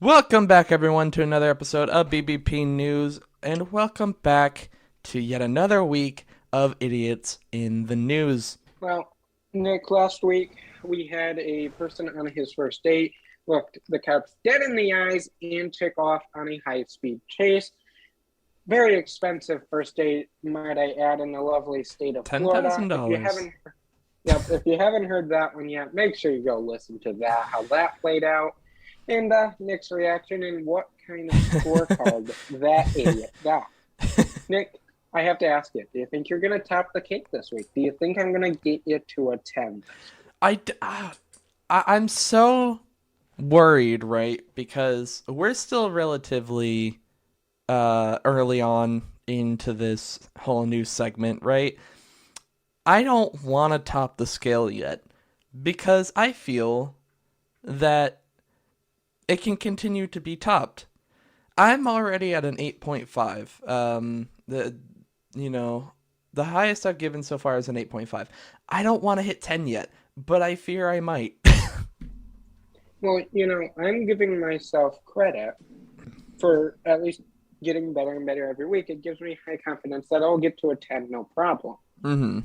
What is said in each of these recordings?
Welcome back, everyone, to another episode of BBP News, and welcome back to yet another week of Idiots in the News. Well, Nick, last week we had a person on his first date looked the cops dead in the eyes and took off on a high-speed chase. Very expensive first date, might I add, in the lovely state of Florida. $10,000. If you haven't heard that one yet, make sure you go listen to that, how that played out, and Nick's reaction and what kind of scorecard that idiot got. Nick, I have to ask you, do you think you're going to top the cake this week? Do you think I'm going to get you to a 10? I'm so worried, right? Because we're still relatively early on into this whole new segment, right? I don't want to top the scale yet because I feel that it can continue to be topped. I'm already at an 8.5. The highest I've given so far is an 8.5. I don't want to hit 10 yet, but I fear I might. Well, I'm giving myself credit for at least getting better and better every week. It gives me high confidence that I'll get to a 10, no problem. Mm-hmm.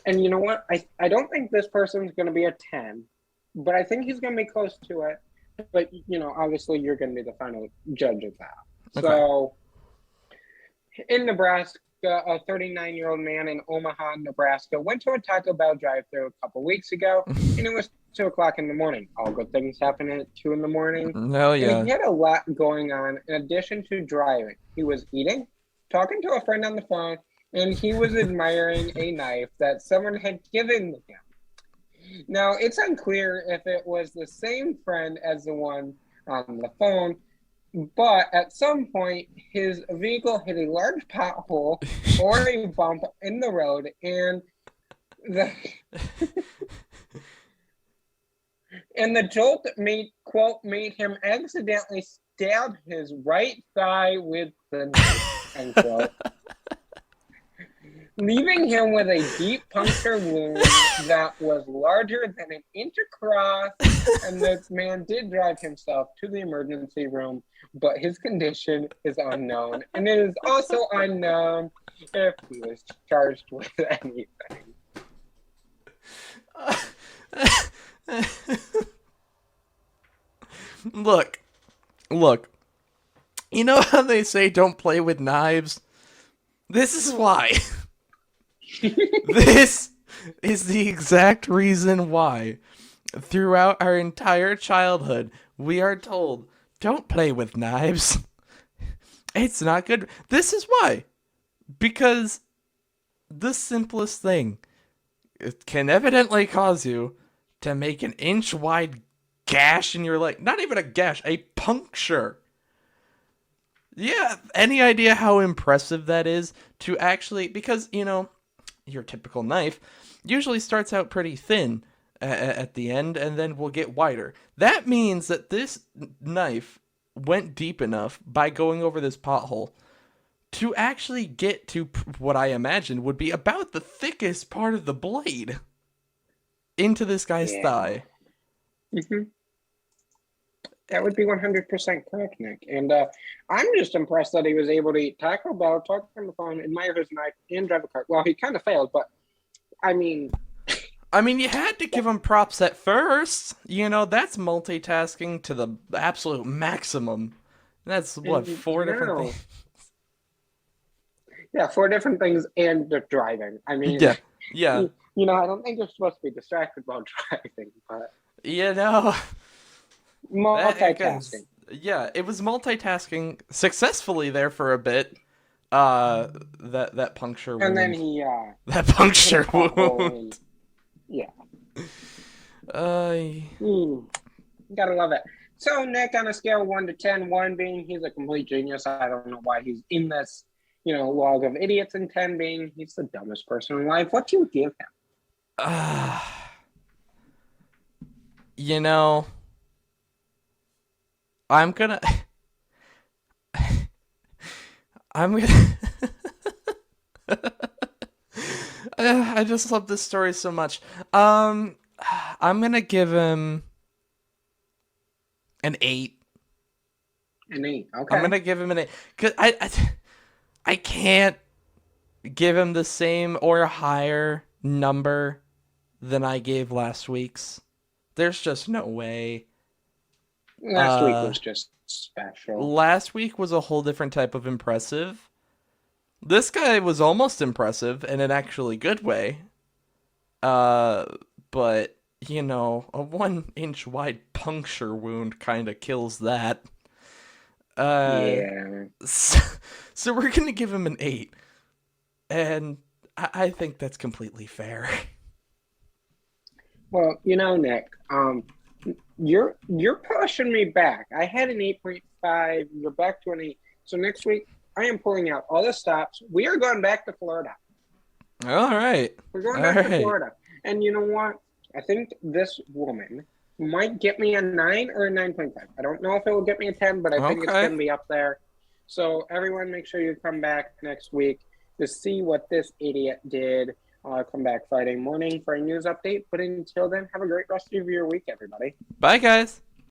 And you know what? I don't think this person's going to be a 10, but I think he's going to be close to it. But, obviously you're going to be the final judge of that. Okay. So, in Nebraska, a 39-year-old man in Omaha, Nebraska, went to a Taco Bell drive-thru a couple weeks ago, and it was 2 o'clock in the morning. All good things happen at 2 in the morning. No, yeah. And he had a lot going on in addition to driving. He was eating, talking to a friend on the phone, and he was admiring a knife that someone had given him. Now, it's unclear if it was the same friend as the one on the phone, but at some point, his vehicle hit a large pothole or a bump in the road, and the jolt made him accidentally stab his right thigh with the knife, end quote, leaving him with a deep puncture wound that was larger than an inch across, and the man did drive himself to the emergency room, but his condition is unknown, and it is also unknown if he was charged with anything. Look. You know how they say don't play with knives? This is why. This is the exact reason why throughout our entire childhood we are told don't play with knives. It's not good. This is why. Because the simplest thing, it can evidently cause you to make an inch wide gash in your leg. Not even a gash, a puncture. Yeah, any idea how impressive that is to actually, because, your typical knife usually starts out pretty thin at the end and then will get wider. That means that this knife went deep enough by going over this pothole to actually get to what I imagine would be about the thickest part of the blade into this guy's thigh. Mm-hmm. That would be 100% correct, Nick. And I'm just impressed that he was able to eat Taco Bell, talk on the phone, admire his knife, and drive a car. Well, he kind of failed, but I mean... you had to give him props at first. That's multitasking to the absolute maximum. That's, what, 4 different things? Yeah, 4 different things and the driving. I mean... Yeah. I don't think you're supposed to be distracted while driving, but... Multitasking. It was multitasking successfully there for a bit. That puncture wound. And then he that puncture wound. Yeah. Gotta love it. So Nick, on a scale of 1 to 10, 1 being he's a complete genius. I don't know why he's in this, log of idiots, and 10 being he's the dumbest person in life. What do you give him? I'm gonna I just love this story so much. I'm gonna give him an 8. An 8. I'm Okay. gonna give him an 8 because I can't give him the same or higher number than I gave last week's. There's just no way. Last week Uh, was just special. Last week was a whole different type of impressive. This guy was almost impressive in an actually good way. Uh, but you know, a 1 inch wide puncture wound kind of kills that. Uh, Yeah. so, so we're gonna give him an 8, and I think that's completely fair. Well, Nick, you're pushing me back. I had an 8.5. You're back to an 8. So next week, I am pulling out all the stops. We are going back to Florida. All right, We're going all back to right. Florida. And you know what? I think this woman might get me a 9 or a 9.5. I don't know if it will get me a 10, but I think it's Okay. going to be up there. So everyone, make sure you come back next week to see what this idiot did. Come back Friday morning for a news update. But until then, have a great rest of your week, everybody. Bye, guys.